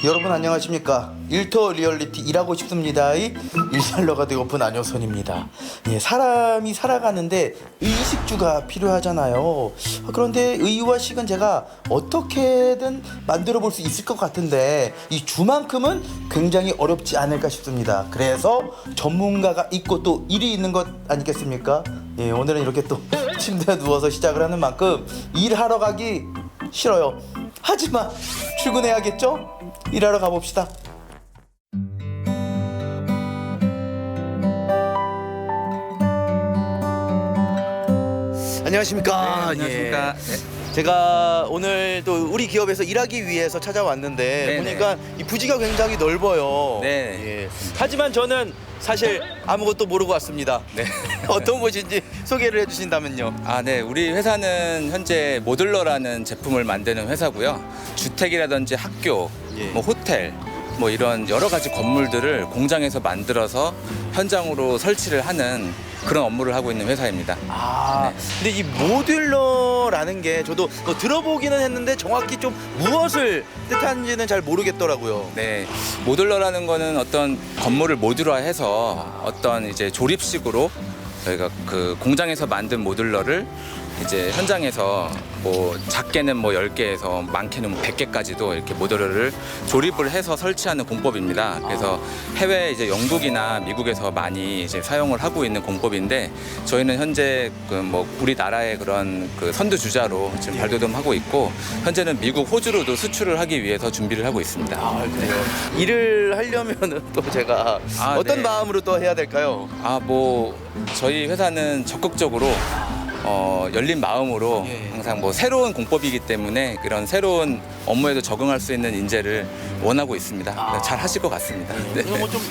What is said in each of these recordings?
여러분 안녕하십니까. 일터 리얼리티 일하고 싶습니다의 일살러가 되고픈 안효선입니다. 예, 사람이 살아가는데 의식주가 필요하잖아요. 그런데 의와 식은 제가 어떻게든 만들어 볼 수 있을 것 같은데 이 주만큼은 굉장히 어렵지 않을까 싶습니다. 그래서 전문가가 있고 또 일이 있는 것 아니겠습니까? 예, 오늘은 이렇게 또 침대에 누워서 시작을 하는 만큼 일하러 가기 싫어요. 하지만 출근해야겠죠? 일하러 가봅시다. 안녕하십니까. 네, 안녕하십니까. 예. 제가 오늘 또 우리 기업에서 일하기 위해서 찾아왔는데 네네. 보니까 이 부지가 굉장히 넓어요. 네. 예. 하지만 저는 사실 아무것도 모르고 왔습니다. 네. 어떤 곳인지 소개를 해주신다면요. 네. 우리 회사는 현재 모듈러라는 제품을 만드는 회사고요. 주택이라든지 학교, 예. 뭐 호텔, 뭐 이런 여러 가지 건물들을 공장에서 만들어서 현장으로 설치를 하는 그런 업무를 하고 있는 회사입니다. 네. 근데 이 모듈러라는 게 저도 뭐 들어보기는 했는데 정확히 좀 무엇을 뜻하는지는 잘 모르겠더라고요. 네, 모듈러라는 거는 어떤 건물을 모듈화해서 어떤 이제 조립식으로 저희가 그 공장에서 만든 모듈러를 이제 현장에서 뭐 작게는 뭐 10개에서 많게는 뭐 100개까지도 이렇게 모듈러를 조립을 해서 설치하는 공법입니다. 그래서 해외 이제 영국이나 미국에서 많이 이제 사용을 하고 있는 공법인데 저희는 현재 그 뭐 우리나라의 그런 그 선두주자로 지금 발돋움하고 있고 현재는 미국, 호주로도 수출을 하기 위해서 준비를 하고 있습니다. 그래요. 일을 하려면은 또 제가 어떤 네. 마음으로 또 해야 될까요? 뭐 저희 회사는 적극적으로 열린 마음으로 예. 항상 뭐 새로운 공법이기 때문에 그런 새로운 업무에도 적응할 수 있는 인재를 원하고 있습니다. 잘 하실 것 같습니다. 네. 그래서 뭐 좀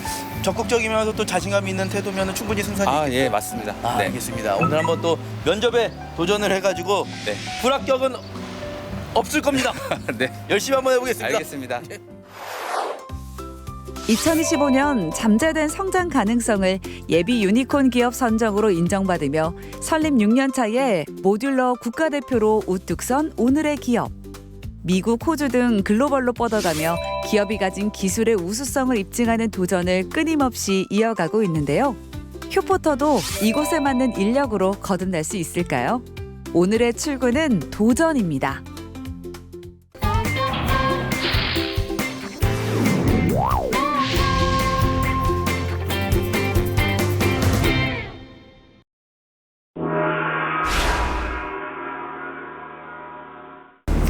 적극적이면서 또 자신감 있는 태도면 충분히 승산이 예, 맞습니다. 네. 알겠습니다. 오늘 한번 또 면접에 도전을 해가지고 네. 불합격은 없을 겁니다. 네. 열심히 한번 해보겠습니다. 알겠습니다. 2025년 잠재된 성장 가능성을 예비 유니콘 기업 선정으로 인정받으며 설립 6년 차에 모듈러 국가대표로 우뚝 선 오늘의 기업. 미국, 호주 등 글로벌로 뻗어가며 기업이 가진 기술의 우수성을 입증하는 도전을 끊임없이 이어가고 있는데요. 휴포터도 이곳에 맞는 인력으로 거듭날 수 있을까요? 오늘의 출근은 도전입니다.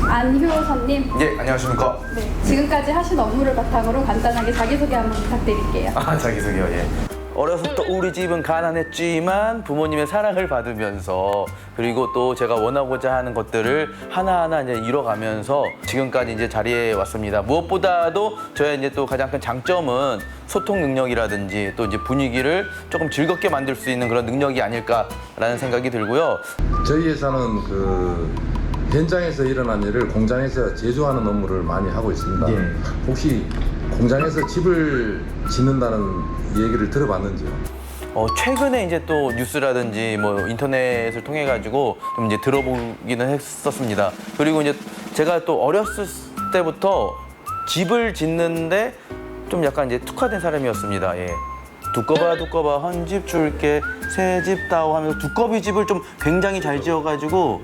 안효선님, 예, 안녕하십니까. 네, 지금까지 하신 업무를 바탕으로 간단하게 자기소개 한번 부탁드릴게요. 자기소개요. 예. 어려서부터 우리 집은 가난했지만 부모님의 사랑을 받으면서 그리고 또 제가 원하고자 하는 것들을 하나하나 이제 이뤄가면서 지금까지 이제 자리에 왔습니다. 무엇보다도 저의 이제 또 가장 큰 장점은 소통 능력이라든지 또 이제 분위기를 조금 즐겁게 만들 수 있는 그런 능력이 아닐까라는 생각이 들고요. 저희 회사는 현장에서 일어난 일을 공장에서 제조하는 업무를 많이 하고 있습니다. 혹시 공장에서 집을 짓는다는 얘기를 들어봤는지요? 최근에 이제 또 뉴스라든지 뭐 인터넷을 통해 가지고 좀 이제 들어보기는 했었습니다. 그리고 이제 제가 또 어렸을 때부터 집을 짓는데 좀 약간 이제 특화된 사람이었습니다. 예. 두꺼봐 헌 집 줄게 새 집 다오 하면서 두꺼비 집을 좀 굉장히 잘 지어가지고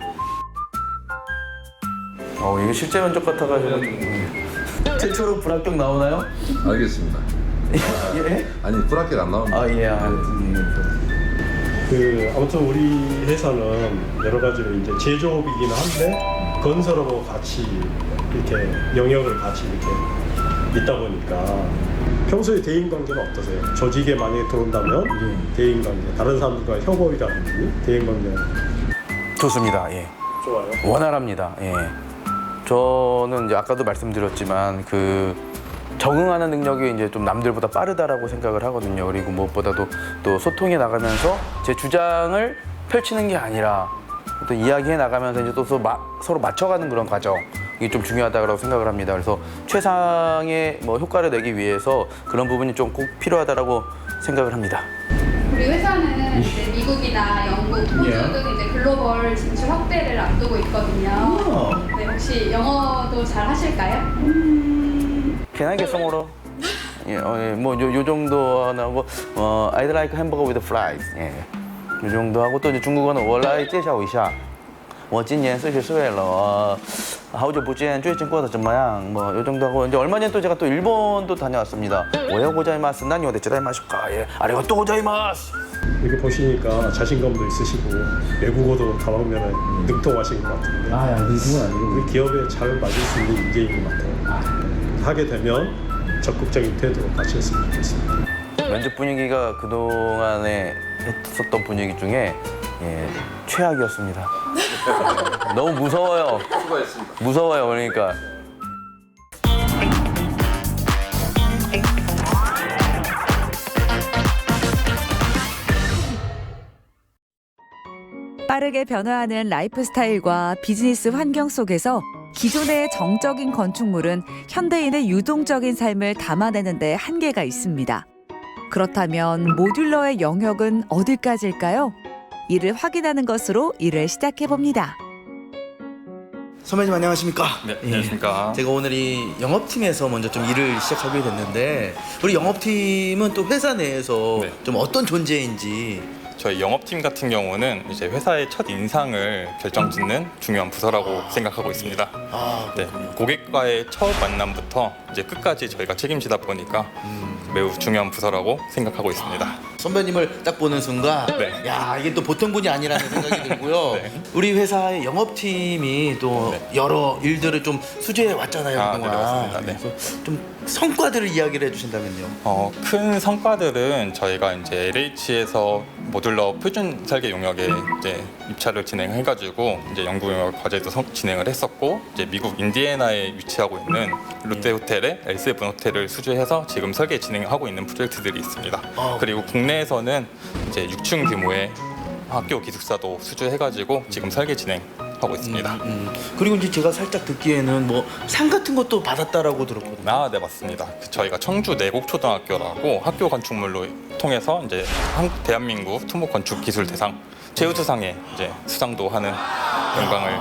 이게 실제 면접 같아가지고 최초로 불합격 나오나요? 알겠습니다. 예? 아니 불합격 안 나옵니다. 예. 아무튼 우리 회사는 여러 가지로 이제 제조업이긴 한데 건설업하고 같이 이렇게 영역을 같이 이렇게 있다 보니까 평소에 대인 관계는 어떠세요? 조직에 만약에 들어온다면 대인 관계, 다른 사람들과 협업이라든지 대인 관계 좋습니다. 예. 좋아요? 원활합니다. 예. 저는 이제 아까도 말씀드렸지만 적응하는 능력이 이제 좀 남들보다 빠르다라고 생각을 하거든요. 그리고 무엇보다도 또 소통해 나가면서 제 주장을 펼치는 게 아니라 또 이야기해 나가면서 이제 또 서로 맞춰가는 그런 과정. 이게 좀 중요하다고 생각을 합니다. 그래서 최상의 효과를 내기 위해서 그런 부분이 좀 꼭 필요하다라고 생각을 합니다. 우리 회사는 이제 미국이나 영국, 호주 등 이제 글로벌 진출 확대를 앞두고 있거든요. 네, 혹시 영어도 잘 하실까요? Can I get some order? 예, 뭐요 정도 하고 I'd like hamburger with fries. 예, 요 정도 하고 또 이제 중국어는 我来介绍一下我今年40岁了好久不见最近过得怎么样뭐 요 정도 하고 이제 얼마 전에 또 제가 또 일본도 다녀왔습니다. 오요 고자이마스 난요 데츠다이마슈까 예, 아리가또 고자이마스. 이렇게 보시니까 자신감도 있으시고 외국어도 다방면에 능통하신 것 같은데 아, 그건 아니고 우리 기업에 잘 맞을 수 있는 인재인 것 같아요. 하게 되면 적극적인 태도로 같이 했으면 좋겠습니다. 면접 분위기가 그동안에 했었던 분위기 중에 예, 최악이었습니다. 너무 무서워요. 수고하셨습니다. 무서워요, 그러니까. 빠르게 변화하는 라이프 스타일과 비즈니스 환경 속에서 기존의 정적인 건축물은 현대인의 유동적인 삶을 담아내는 데 한계가 있습니다. 그렇다면 모듈러의 영역은 어디까지일까요? 이를 확인하는 것으로 일을 시작해 봅니다. 선배님 안녕하십니까? 네, 안녕하십니까. 제가 오늘 이 영업팀에서 먼저 좀 일을 시작하게 됐는데 우리 영업팀은 또 회사 내에서 네. 좀 어떤 존재인지 저희 영업팀 같은 경우는 이제 회사의 첫 인상을 결정짓는 중요한 부서라고 생각하고 있습니다. 아, 네, 고객과의 첫 만남부터 이제 끝까지 저희가 책임지다 보니까 매우 중요한 부서라고 생각하고 있습니다. 선배님을 딱 보는 순간 네. 야 이게 또 보통 분이 아니라는 생각이 들고요. 네. 우리 회사의 영업팀이 또 네. 여러 일들을 좀 수주해 왔잖아요. 아, 그동안. 네, 맞습니다. 네. 그래서 좀 성과들을 이야기를 해주신다면요. 큰 성과들은 저희가 이제 LH에서 모듈러 표준 설계 용역에 이제 입찰을 진행해가지고 이제 연구 용역 과제도 진행을 했었고 이제 미국 인디애나에 위치하고 있는 롯데 호텔의 L7 호텔을 수주해서 지금 설계 진행하고 있는 프로젝트들이 있습니다. 그리고 국내에서는 이제 6층 규모의 학교 기숙사도 수주해가지고 지금 설계 진행하고 있습니다. 그리고 이제 제가 살짝 듣기에는 뭐 상 같은 것도 받았다라고 들었거든요. 아, 네, 맞습니다. 저희가 청주 내곡초등학교라고 학교 건축물로 통해서 이제 대한민국 토목 건축 기술 대상 최우수상에 이제 수상도 하는 영광을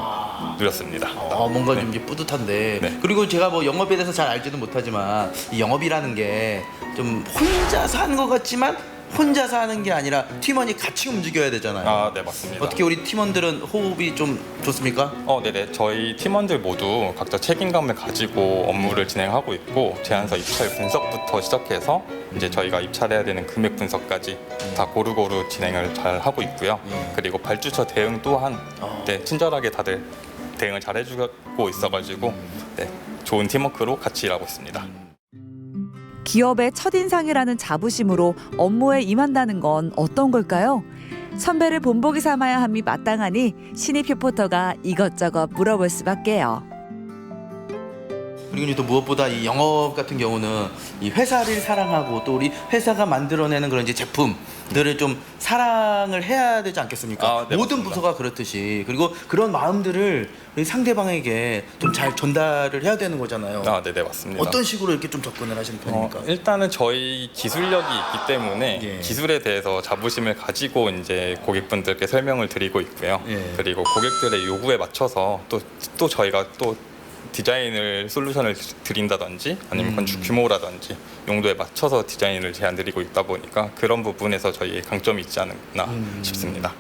누렸습니다. 뭔가 네. 좀 이제 뿌듯한데. 네. 그리고 제가 뭐 영업에 대해서 잘 알지는 못하지만 이 영업이라는 게 좀 혼자서 하는 것 같지만 혼자서 하는 게 아니라 팀원이 같이 움직여야 되잖아요. 아, 네, 맞습니다. 어떻게 우리 팀원들은 호흡이 좀 좋습니까? 네네. 저희 팀원들 모두 각자 책임감을 가지고 업무를 진행하고 있고 제안서 입찰 분석부터 시작해서 이제 저희가 입찰해야 되는 금액 분석까지 다 고루고루 진행을 잘 하고 있고요. 그리고 발주처 대응 또한 네, 친절하게 다들 대응을 잘 해주고 있어가지고 네, 좋은 팀워크로 같이 일하고 있습니다. 기업의 첫인상이라는 자부심으로 업무에 임한다는 건 어떤 걸까요? 선배를 본보기 삼아야 함이 마땅하니 신입 휴포터가 이것저것 물어볼 수밖에요. 그리고 또 무엇보다 이 영업 같은 경우는 이 회사를 사랑하고 또 우리 회사가 만들어내는 그런 이제 제품들을 좀 사랑을 해야 되지 않겠습니까? 아, 네, 모든 맞습니다. 부서가 그렇듯이. 그리고 그런 마음들을 우리 상대방에게 좀 잘 전달을 해야 되는 거잖아요. 아, 네네, 맞습니다. 어떤 식으로 이렇게 좀 접근을 하시는 편입니까? 일단은 저희 기술력이 있기 때문에 예. 기술에 대해서 자부심을 가지고 이제 고객분들께 설명을 드리고 있고요. 예. 그리고 고객들의 요구에 맞춰서 또 저희가 또 디자인을 솔루션을 드린다든지 아니면 건축 규모라든지 용도에 맞춰서 디자인을 제안드리고 있다 보니까 그런 부분에서 저희의 강점이 있지 않나 싶습니다.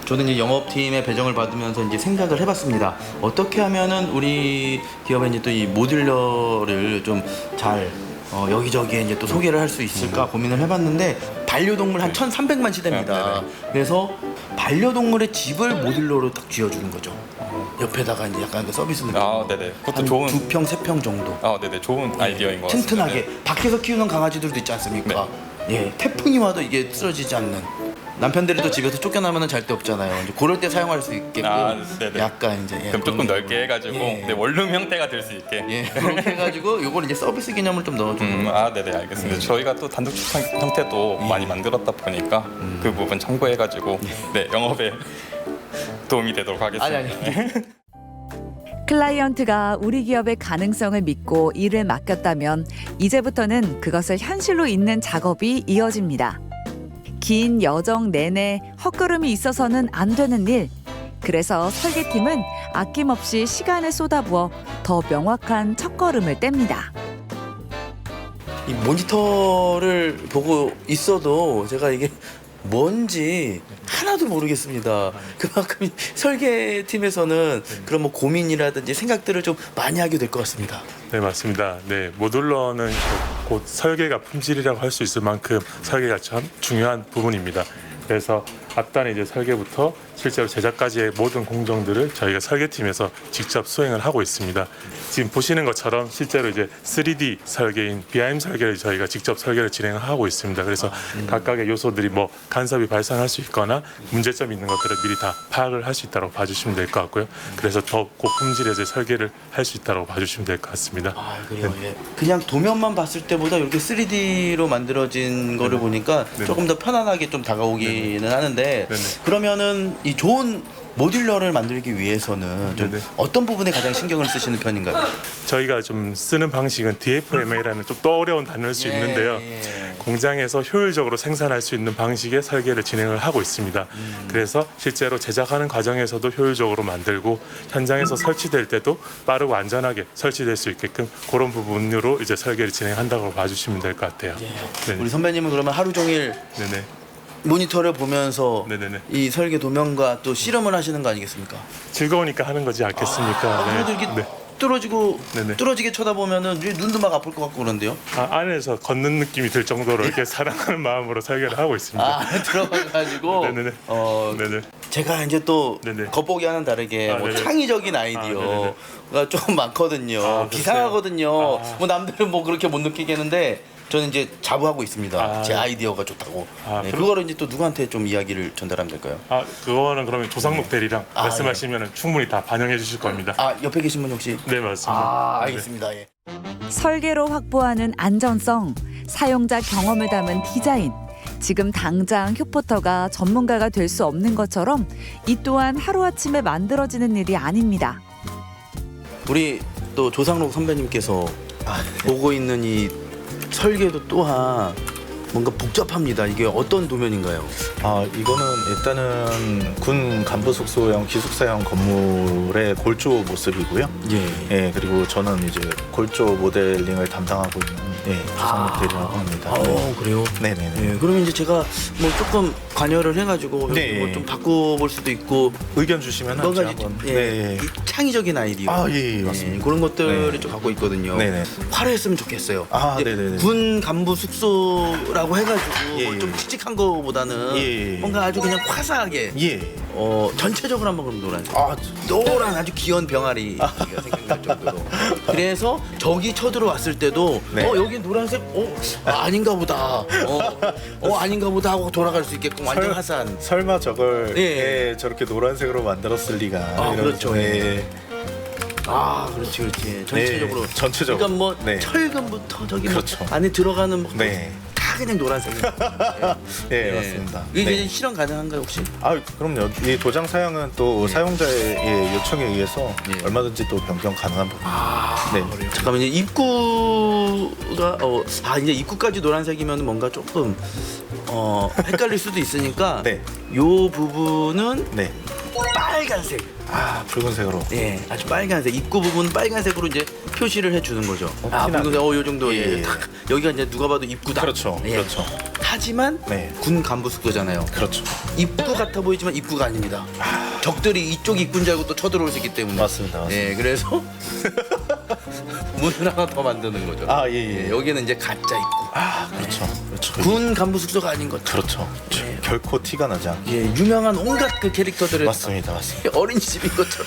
저는 이제 영업팀의 배정을 받으면서 이제 생각을 해봤습니다. 어떻게 하면은 우리 기업에 이제 또 이 모듈러를 좀 잘 여기저기에 이제 또 소개를 할 수 있을까 고민을 해봤는데 반려동물 한 1,300만 시대입니다. 그래서 반려동물의 집을 모듈러로 딱 쥐어주는 거죠. 옆에다가 이제 약간 그 서비스 느낌. 아, 네네. 그것도 한 좋은. 2평, 3평 정도. 아, 네네. 좋은 아이디어인 것 같습니다. 튼튼하게 밖에서 키우는 강아지들도 있지 않습니까? 예, 태풍이 와도 이게 쓰러지지 않는. 남편들이 또 집에서 쫓겨나면 잘 데 없잖아요. 이제 그럴 때 사용할 수 있게끔 아, 네네. 약간 이제 그럼 조금 넓게 해가지고 예. 네, 원룸 형태가 될 수 있게. 예, 그렇게 해가지고 요걸 이제 서비스 개념을 좀 넣어주는 거. 아, 네네, 알겠습니다. 저희가 또 단독 주차 형태도 많이 만들었다 보니까 그 부분 참고해가지고 네, 영업에 도움이 되도록 하겠습니다. 아니. 클라이언트가 우리 기업의 가능성을 믿고 일을 맡겼다면 이제부터는 그것을 현실로 잇는 작업이 이어집니다. 긴 여정 내내 헛걸음이 있어서는 안 되는 일. 그래서 설계팀은 아낌없이 시간을 쏟아부어 더 명확한 첫걸음을 뗍니다. 이 모니터를 보고 있어도 제가 이게 뭔지 하나도 모르겠습니다. 그만큼 설계팀에서는 그런 뭐 고민이라든지 생각들을 좀 많이 하게 될 것 같습니다. 네, 맞습니다. 네, 모듈러는 곧 설계가 품질이라고 할 수 있을 만큼 설계가 참 중요한 부분입니다. 그래서 앞단의 이제 설계부터 실제로 제작까지의 모든 공정들을 저희가 설계팀에서 직접 수행을 하고 있습니다. 지금 보시는 것처럼 실제로 이제 3D 설계인 BIM 설계를 저희가 직접 설계를 진행을 하고 있습니다. 그래서 각각의 요소들이 뭐 간섭이 발생할 수 있거나 문제점이 있는 것들을 미리 다 파악을 할 수 있다고 봐주시면 될 것 같고요. 그래서 더 고품질의 이제 설계를 할 수 있다고 봐주시면 될 것 같습니다. 아, 그래요. 예. 그냥 도면만 봤을 때보다 이렇게 3D로 만들어진 거를 보니까 네네. 조금 더 편안하게 좀 다가오기는 하는데 네네. 그러면은 이 좋은 모듈러를 만들기 위해서는 좀 네네. 어떤 부분에 가장 신경을 쓰시는 편인가요? 저희가 좀 쓰는 방식은 DFMA라는 좀 또 어려운 단어일 수 있는데요. 공장에서 효율적으로 생산할 수 있는 방식의 설계를 진행을 하고 있습니다. 그래서 실제로 제작하는 과정에서도 효율적으로 만들고 현장에서 설치될 때도 빠르고 안전하게 설치될 수 있게끔 그런 부분으로 이제 설계를 진행한다고 봐주시면 될 것 같아요. 네네. 우리 선배님은 그러면 하루 종일 네네. 모니터를 보면서 네네네. 이 설계 도면과 또 실험을 하시는 거 아니겠습니까? 즐거우니까 하는 거지 않겠습니까? 그래도 이렇게 네. 뚫어지고 네네. 뚫어지게 쳐다보면은 눈도 막 아플 것 같고 그런데요. 안에서 걷는 느낌이 들 정도로 이렇게 사랑하는 마음으로 설계를 하고 있습니다. 아, 들어가가지고 네네네. 네네. 제가 이제 또 네네. 겉보기와는 다르게 아, 뭐 네네. 창의적인 아이디어가 조금 많거든요. 아, 비상하거든요. 아. 뭐 남들은 뭐 그렇게 못 느끼겠는데 저는 이제 자부하고 있습니다. 아. 제 아이디어가 좋다고. 아, 네, 그럼- 그거를 이제 또 누구한테 좀 이야기를 전달하면 될까요? 그거는 그러면 조상록 대리랑 아, 말씀하시면 충분히 다 반영해 주실 겁니다. 아, 옆에 계신 분 혹시? 네, 맞습니다. 아, 네. 알겠습니다. 예. 설계로 확보하는 안전성, 사용자 경험을 담은 디자인. 지금 당장 휴포터가 전문가가 될 수 없는 것처럼 이 또한 하루아침에 만들어지는 일이 아닙니다. 우리 또 조상록 선배님께서 보고 있는 이 설계도 또한 뭔가 복잡합니다. 이게 어떤 도면인가요? 이거는 일단은 군 간부 숙소형 기숙사형 건물의 골조 모습이고요. 예. 그리고 저는 이제 골조 모델링을 담당하고 있는 조상록 대리라고 합니다. 그래요? 네네네. 예, 그러면 이제 제가 뭐 조금 관여를 해가지고 네. 뭐 좀 바꿔볼 수도 있고 의견 주시면 뭔가 제가 이제 좀, 한번. 이 창의적인 아이디어 맞습니다. 그런 것들을 네. 좀 갖고 있거든요. 네네. 화려했으면 좋겠어요. 아, 이제 네네네. 군 간부 숙소라고 해가지고 예, 좀 예. 칙칙한 거보다는 예. 뭔가 아주 그냥 화사하게 예. 전체적으로 한번 그럼 노란색. 아, 노란 아주 귀여운 병아리가 생각날 정도로. 그래서 적이 쳐들어왔을 때도 네. 여기 노란색 아닌가 보다. 아닌가 보다 하고 돌아갈 수 있게끔 완전 화사한. 설마 저걸 예. 저렇게 노란색으로 만들었을 리가. 이러면서, 그렇죠. 예. 그렇지. 전체적으로. 네, 전체적으로. 그러니까 뭐 네. 철근부터 저기 그렇죠. 뭐 안에 들어가는 뭐 네. 다 그냥 노란색. 네, 맞습니다. 이게 네. 이제 실현 가능한가요 혹시? 그럼요. 이 도장 사양은 또 사용자의 요청에 의해서 예. 얼마든지 또 변경 가능한 부분. 네. 잠깐만 이제 입구가 이제 입구까지 노란색이면 뭔가 조금 헷갈릴 수도 있으니까 네. 요 부분은 네. 빨간색. 붉은색으로. 예, 아주 빨간색. 입구 부분 빨간색으로 이제 표시를 해주는 거죠. 티나게. 붉은색. 요 정도. 예. 탁. 여기가 이제 누가 봐도 입구다. 그렇죠. 예. 그렇죠. 하지만 네. 군 간부 숙소잖아요. 그렇죠. 입구 같아 보이지만 입구가 아닙니다. 적들이 이쪽 입구인 줄 알고 또 쳐들어올 수 있기 때문에. 맞습니다. 예, 그래서 문을 하나 더 만드는 거죠. 예. 여기는 이제 가짜 입구. 그렇죠. 그렇죠. 군 간부 숙소가 아닌 거죠. 그렇죠. 결코 티가 나지 않게. 예, 유명한 온갖 그 캐릭터들을 맞습니다. 어린이집인 것처럼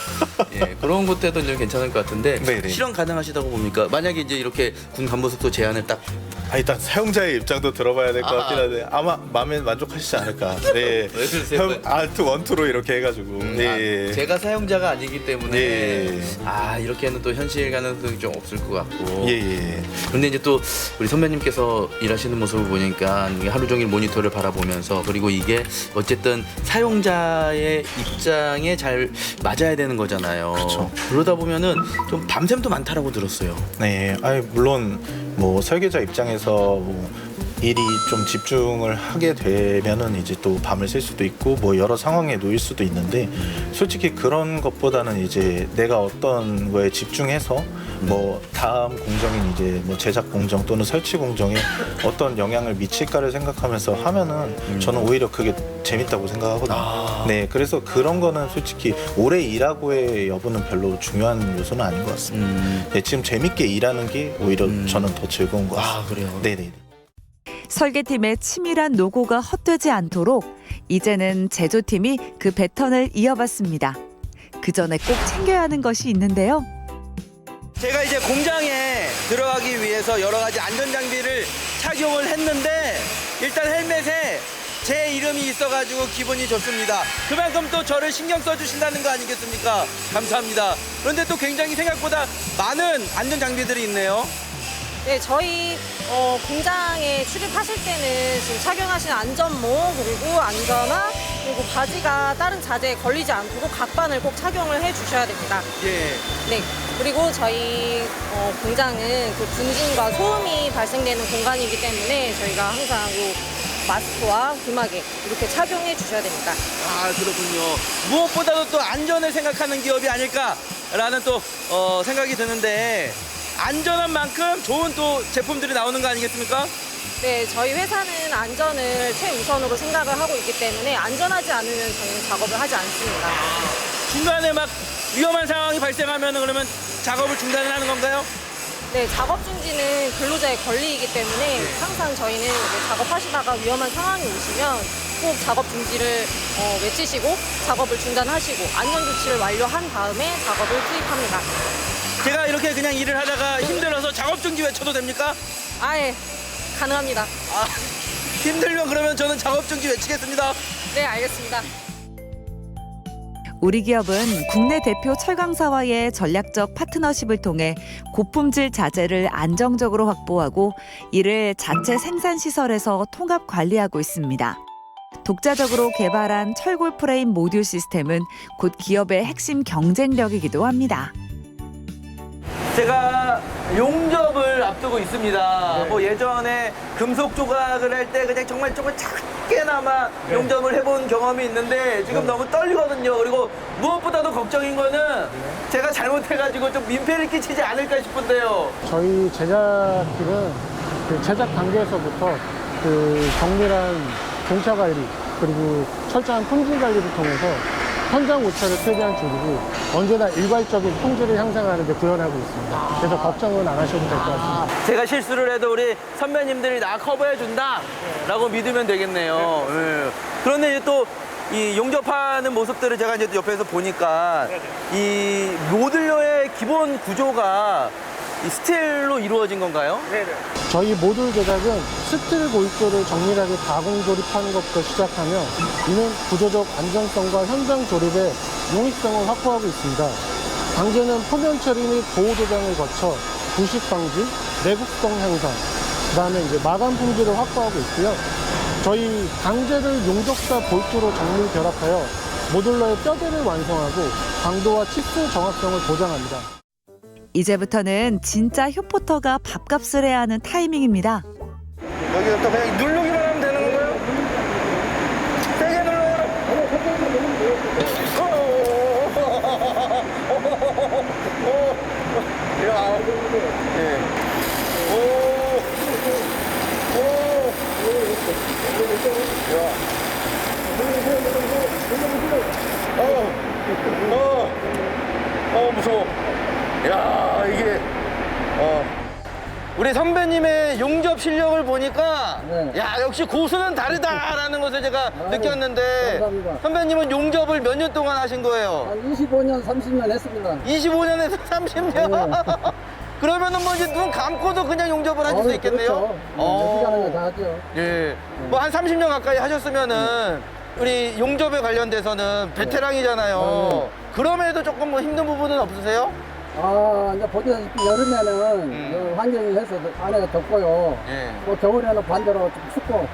그런 것도 좀 괜찮을 것 같은데 네네. 실현 가능하시다고 봅니까? 만약에 이제 이렇게 군 간부 숙소 제안을 딱 일단 사용자의 입장도 들어봐야 될 것 아. 같긴 한데 아마 마음에 만족하시지 않을까. 네. 왜 그러세요? 알트 원투로 이렇게 해가지고. 네. 제가 사용자가 아니기 때문에 예. 이렇게는 또 현실 가능성이 좀 없을 것 같고 예. 근데 이제 또 우리 선배님께서 일하시는 모습을 보니까 하루 종일 모니터를 바라보면서 그리고 이게 어쨌든 사용자의 입장에 잘 맞아야 되는 거잖아요. 그렇죠. 그러다 보면은 좀 밤샘도 많다라고 들었어요. 네. 물론 뭐 설계자 입장에서 뭐 일이 좀 집중을 하게 되면은 이제 또 밤을 샐 수도 있고 뭐 여러 상황에 놓일 수도 있는데 솔직히 그런 것보다는 이제 내가 어떤 거에 집중해서 뭐 다음 공정인 이제 뭐 제작 공정 또는 설치 공정에 어떤 영향을 미칠까를 생각하면서 하면은 저는 오히려 그게 재밌다고 생각하거든요. 네, 그래서 그런 거는 솔직히 오래 일하고의 여부는 별로 중요한 요소는 아닌 것 같습니다. 네, 지금 재밌게 일하는 게 오히려 저는 더 즐거운 것 같습니다. 그래요? 네네. 설계팀의 치밀한 노고가 헛되지 않도록 이제는 제조팀이 그 배턴을 이어받습니다. 그 전에 꼭 챙겨야 하는 것이 있는데요. 제가 이제 공장에 들어가기 위해서 여러 가지 안전 장비를 착용을 했는데 일단 헬멧에 제 이름이 있어가지고 기분이 좋습니다. 그만큼 또 저를 신경 써주신다는 거 아니겠습니까? 감사합니다. 그런데 또 굉장히 생각보다 많은 안전 장비들이 있네요. 네, 저희 공장에 출입하실 때는 지금 착용하신 안전모 그리고 안전화 그리고 바지가 다른 자재에 걸리지 않도록 각반을 꼭 착용을 해주셔야 됩니다. 예. 네, 그리고 저희 공장은 그 분진과 소음이 발생되는 공간이기 때문에 저희가 항상 요 마스크와 귀마개 이렇게 착용해 주셔야 됩니다. 아, 그렇군요. 무엇보다도 또 안전을 생각하는 기업이 아닐까라는 또 생각이 드는데 안전한 만큼 좋은 또 제품들이 나오는 거 아니겠습니까? 네, 저희 회사는 안전을 최우선으로 생각을 하고 있기 때문에 안전하지 않으면 저희는 작업을 하지 않습니다. 중간에 막 위험한 상황이 발생하면 그러면 작업을 중단을 하는 건가요? 네, 작업 중지는 근로자의 권리이기 때문에 항상 저희는 이제 작업하시다가 위험한 상황이 오시면 꼭 작업 중지를 외치시고 작업을 중단하시고 안전 조치를 완료한 다음에 작업을 투입합니다. 제가 이렇게 그냥 일을 하다가 힘들어서 작업 중지 외쳐도 됩니까? 아예 가능합니다. 아, 힘들면 그러면 저는 작업 중지 외치겠습니다. 네, 알겠습니다. 우리 기업은 국내 대표 철강사와의 전략적 파트너십을 통해 고품질 자재를 안정적으로 확보하고 이를 자체 생산 시설에서 통합 관리하고 있습니다. 독자적으로 개발한 철골 프레임 모듈 시스템은 곧 기업의 핵심 경쟁력이기도 합니다. 제가 용접을 앞두고 있습니다. 뭐 예전에 금속 조각을 할 때 그냥 정말 조금 작게나마 용접을 해본 경험이 있는데 지금 너무 떨리거든요. 그리고 무엇보다도 걱정인 거는 제가 잘못해가지고 좀 민폐를 끼치지 않을까 싶은데요. 저희 제작팀은 그 제작 단계에서부터 그 정밀한 공차 관리 그리고 철저한 품질 관리를 통해서 현장 오차를 최대한 줄이고 언제나 일괄적인 품질을 향상하는 데 구현하고 있습니다. 그래서 걱정은 안 하셔도 될 것 같습니다. 제가 실수를 해도 우리 선배님들이 나 커버해 준다라고 믿으면 되겠네요. 예. 그런데 이제 또 이 용접하는 모습들을 제가 이제 옆에서 보니까 이 모듈러의 기본 구조가 이 스틸로 이루어진 건가요? 네네. 저희 모듈 제작은 스틸 고입조를 정밀하게 가공 조립하는 것부터 시작하며 이는 구조적 안정성과 현장 조립의 용이성을 확보하고 있습니다. 단계는 표면 처리 및 보호 도장을 거쳐 부식 방지, 내구성 향상, 그다음에 이제 마감 품질을 확보하고 있고요. 저희 강제를 용접사 볼트로 정밀 결합하여 모듈러의 뼈대를 완성하고 강도와 치수 정확성을 보장합니다. 이제부터는 진짜 효포터가 밥값을 해야 하는 타이밍입니다. 여기부터 그냥 누르기만 하면 되는 건가요? 세게 눌러요. 야, 예. 무서워. 야, 이게 우리 선배님의 용접 실력을 보니까 야, 역시 고수는 다르다라는 것을 제가 느꼈는데 감사합니다. 선배님은 용접을 몇 년 동안 하신 거예요? 한 25년, 30년 했습니다. 25년에서 30년? 그러면은 뭐 이제 눈 감고도 그냥 용접을 하실 수 있겠네요? 그렇죠. 다 하죠. 예. 뭐 한 30년 가까이 하셨으면은 우리 용접에 관련돼서는 베테랑이잖아요. 그럼에도 조금 뭐 힘든 부분은 없으세요? 이제 보다시피 여름에는 환경이 해서 안에가 덥고요. 예. 뭐 겨울에는 반대로 좀 춥고.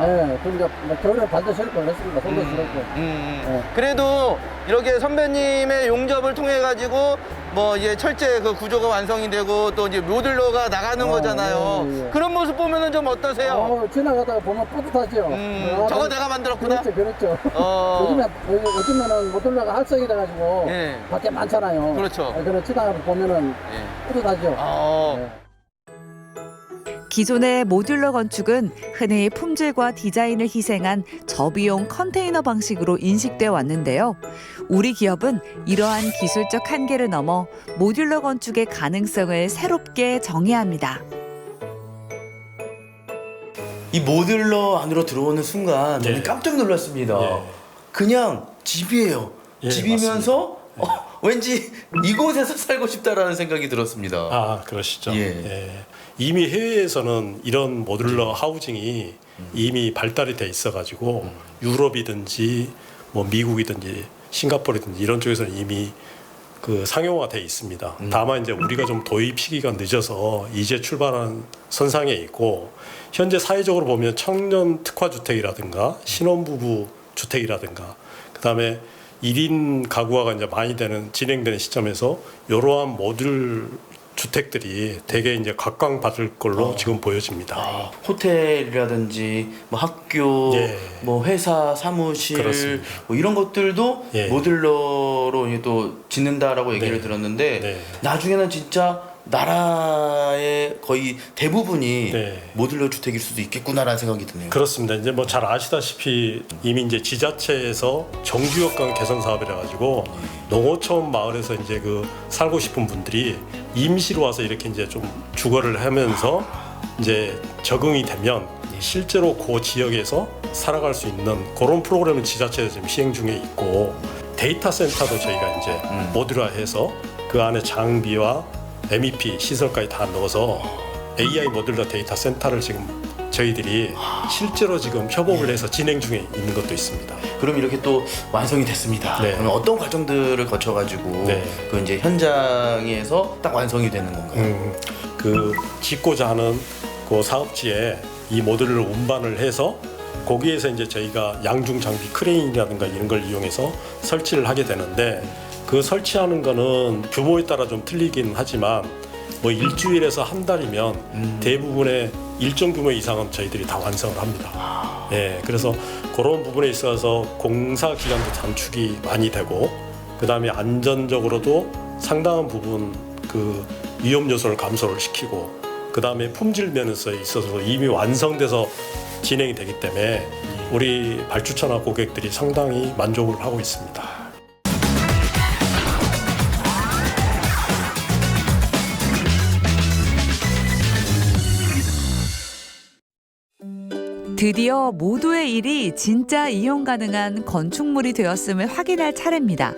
네, 그러니까 겨울에 반드시 할 뻔했습니다. 손도 시렵고. 그래도 이렇게 선배님의 용접을 통해 가지고 뭐 이제 철제 그 구조가 완성이 되고 또 이제 모듈러가 나가는 거잖아요. 예, 예. 그런 모습 보면은 좀 어떠세요? 지나가다가 보면 뿌듯하죠. 저거 내가 만들었구나. 그렇죠. 어. 요즘에는 모듈러가 활성이 돼가지고 예. 밖에 많잖아요. 그렇죠. 그런 지나가다 보면은 예. 뿌듯하죠. 네. 기존의 모듈러 건축은 흔히 품질과 디자인을 희생한 저비용 컨테이너 방식으로 인식돼 왔는데요. 우리 기업은 이러한 기술적 한계를 넘어 모듈러 건축의 가능성을 새롭게 정의합니다. 이 모듈러 안으로 들어오는 순간 저는 예. 깜짝 놀랐습니다. 예. 그냥 집이에요. 예, 집이면서 왠지 이곳에서 살고 싶다라는 생각이 들었습니다. 아, 그러시죠. 예. 예. 이미 해외에서는 이런 모듈러 하우징이 이미 발달이 돼 있어가지고 유럽이든지 뭐 미국이든지 싱가포르든지 이런 쪽에서는 이미 그 상용화 돼 있습니다. 다만 이제 우리가 좀 도입 시기가 늦어서 이제 출발한 선상에 있고, 현재 사회적으로 보면 청년 특화 주택이라든가 신혼부부 주택이라든가 그다음에 1인 가구화가 이제 많이 진행되는 시점에서 이러한 모듈 주택들이 되게 이제 각광받을 걸로 지금 보여집니다. 호텔이라든지 뭐 학교, 예. 뭐 회사, 사무실 그렇습니다. 뭐 이런 것들도 예. 모듈러로 이제 또 짓는다라고 얘기를 네. 들었는데 네. 나중에는 진짜 나라의 거의 대부분이 네. 모듈러 주택일 수도 있겠구나라는 생각이 드네요. 그렇습니다. 이제 뭐 잘 아시다시피 이미 이제 지자체에서 정주역강 개선 사업이라 가지고 농어촌 마을에서 이제 그 살고 싶은 분들이 임시로 와서 이렇게 이제 좀 주거를 하면서 이제 적응이 되면 실제로 그 지역에서 살아갈 수 있는 그런 프로그램을 지자체에서 지금 시행 중에 있고, 데이터 센터도 저희가 이제 모듈화해서 그 안에 장비와 MEP 시설까지 다 넣어서 AI 모듈러 데이터 센터를 지금 저희들이 실제로 지금 협업을 해서 진행 중에 있는 것도 있습니다. 그럼 이렇게 또 완성이 됐습니다. 네. 그러면 어떤 과정들을 거쳐가지고 네. 그 이제 현장에서 딱 완성이 되는 건가요? 그 짓고자 하는 그 사업지에 이 모듈을 운반을 해서 거기에서 이제 저희가 양중 장비 크레인이라든가 이런 걸 이용해서 설치를 하게 되는데, 그 설치하는 거는 규모에 따라 좀 틀리긴 하지만 뭐 일주일에서 한 달이면 대부분의 일정 규모 이상은 저희들이 다 완성을 합니다. 예, 그래서 그런 부분에 있어서 공사 기간도 단축이 많이 되고, 그다음에 안전적으로도 상당한 부분 그 위험 요소를 감소를 시키고, 그다음에 품질 면에서 있어서 이미 완성돼서 진행이 되기 때문에 우리 발주처나 고객들이 상당히 만족을 하고 있습니다. 드디어 모두의 일이 진짜 이용 가능한 건축물이 되었음을 확인할 차례입니다.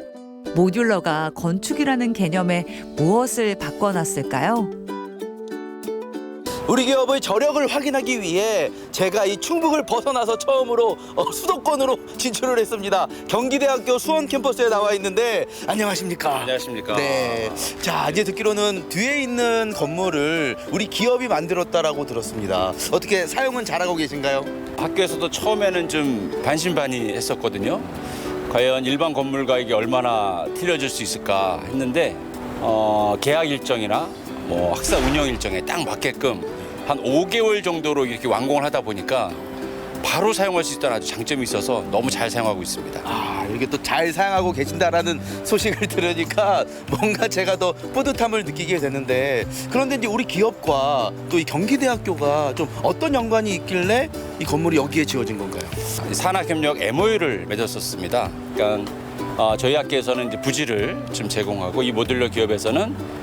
모듈러가 건축이라는 개념에 무엇을 바꿔놨을까요? 우리 기업의 저력을 확인하기 위해 제가 이 충북을 벗어나서 처음으로 수도권으로 진출을 했습니다. 경기대학교 수원 캠퍼스에 나와 있는데 안녕하십니까? 안녕하십니까? 네. 자, 이제 듣기로는 뒤에 있는 건물을 우리 기업이 만들었다라고 들었습니다. 어떻게 사용은 잘하고 계신가요? 학교에서도 처음에는 좀 반신반의했었거든요. 과연 일반 건물과 이게 얼마나 틀려질 수 있을까 했는데 계약 일정이나 뭐 학사 운영 일정에 딱 맞게끔 한 5개월 정도로 이렇게 완공을 하다 보니까 바로 사용할 수 있다는 아주 장점이 있어서 너무 잘 사용하고 있습니다. 아, 이렇게 또 잘 사용하고 계신다라는 소식을 들으니까 뭔가 제가 더 뿌듯함을 느끼게 되는데, 그런데 이제 우리 기업과 또 이 경기대학교가 좀 어떤 연관이 있길래 이 건물이 여기에 지어진 건가요? 산학협력 MOU를 맺었었습니다. 그러니까 저희 학교에서는 이제 부지를 좀 제공하고, 이 모듈러 기업에서는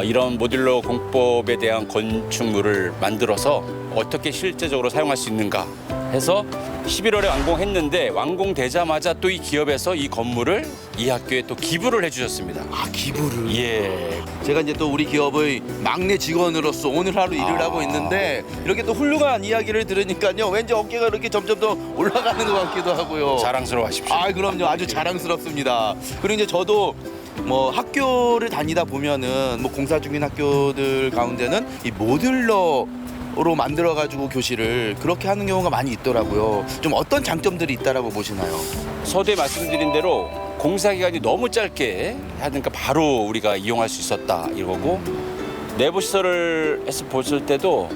이런 모듈러 공법에 대한 건축물을 만들어서 어떻게 실제적으로 사용할 수 있는가 해서 11월에 완공했는데, 완공되자마자 또 이 기업에서 이 건물을 이 학교에 또 기부를 해주셨습니다. 아, 기부를? 예. 제가 이제 또 우리 기업의 막내 직원으로서 오늘 하루 일을 하고 있는데, 이렇게 또 훌륭한 이야기를 들으니까요, 왠지 어깨가 이렇게 점점 더 올라가는 것 같기도 하고요. 자랑스러워하십시오. 아, 그럼요. 아주 자랑스럽습니다. 그리고 이제 저도 뭐 학교를 다니다 보면은 뭐 공사 중인 학교들 가운데는 이 모듈러로 만들어가지고 교실을 그렇게 하는 경우가 많이 있더라고요. 좀 어떤 장점들이 있다라고 보시나요? 서두에 말씀드린 대로 공사 기간이 너무 짧게 하니까 바로 우리가 이용할 수 있었다 이거고, 내부 시설을 해서 봤을 때도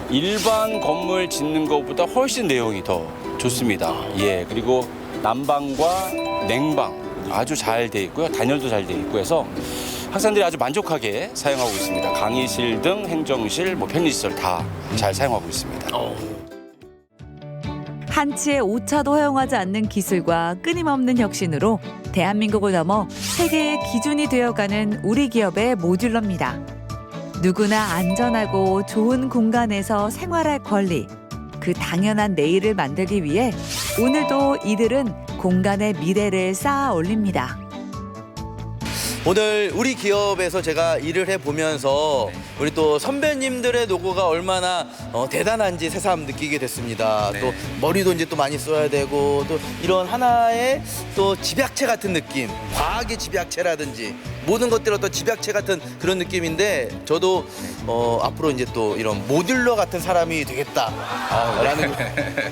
일반 건물 짓는 것보다 훨씬 내용이 더 좋습니다. 예, 그리고 난방과 냉방 아주 잘 돼 있고요. 단열도 잘 돼 있고 해서 학생들이 아주 만족하게 사용하고 있습니다. 강의실 등 행정실, 편의시설 다 잘 사용하고 있습니다. 한치의 오차도 허용하지 않는 기술과 끊임없는 혁신으로 대한민국을 넘어 세계의 기준이 되어가는 우리 기업의 모듈러입니다. 누구나 안전하고 좋은 공간에서 생활할 권리, 그 당연한 내일을 만들기 위해 오늘도 이들은 공간의 미래를 쌓아 올립니다. 오늘 우리 기업에서 제가 일을 해보면서 우리 또 선배님들의 노고가 얼마나 대단한지 새삼 느끼게 됐습니다. 네. 또 머리도 이제 또 많이 써야 되고 또 이런 하나의 또 집약체 같은 느낌, 과학의 집약체라든지 모든 것들이 어떤 집약체 같은 그런 느낌인데 저도 앞으로 이제 또 이런 모듈러 같은 사람이 되겠다라는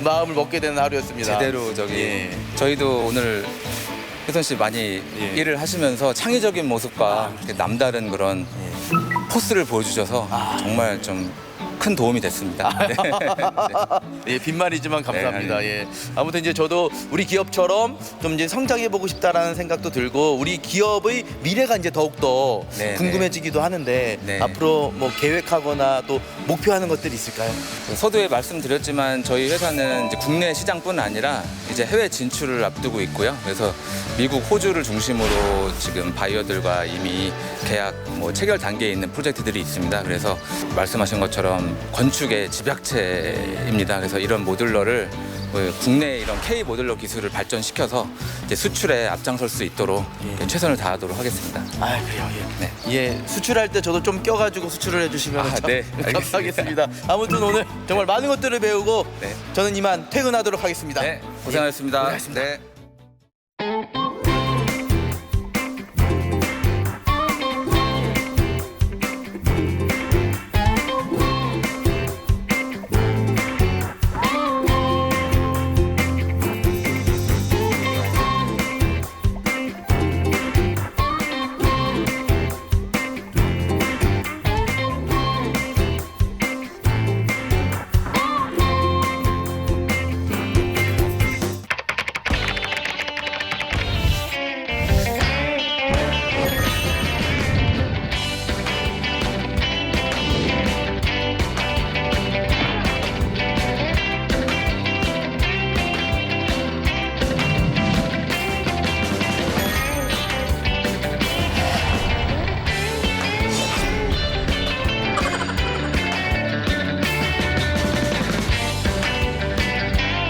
마음을 먹게 되는 하루였습니다. 제대로 예. 저희도 오늘 혜선 씨 많이 일을 하시면서 창의적인 모습과 이렇게 남다른 그런 포스를 보여주셔서 정말 좀 큰 도움이 됐습니다. 네. 예, 빈말이지만 감사합니다. 네, 예. 아무튼 이제 저도 우리 기업처럼 좀 이제 성장해보고 싶다라는 생각도 들고 우리 기업의 미래가 이제 더욱더 네, 궁금해지기도 하는데 네. 앞으로 뭐 계획하거나 또 목표하는 것들이 있을까요? 서두에 말씀드렸지만 저희 회사는 이제 국내 시장뿐 아니라 이제 해외 진출을 앞두고 있고요. 그래서 미국, 호주를 중심으로 지금 바이어들과 이미 계약 체결 단계에 있는 프로젝트들이 있습니다. 그래서 말씀하신 것처럼 건축의 집약체입니다. 그래서 이런 모듈러를 국내 이런 K 모듈러 기술을 발전시켜서 이제 수출에 앞장설 수 있도록 최선을 다하도록 하겠습니다. 아 그래요. 예. 네. 예, 수출할 때 저도 좀 껴가지고 수출을 해주시면 참 네, 알겠습니다. 감사하겠습니다. 아무튼 오늘 정말 많은 것들을 배우고 네. 저는 이만 퇴근하도록 하겠습니다. 네, 고생하셨습니다. 고생하셨습니다. 네.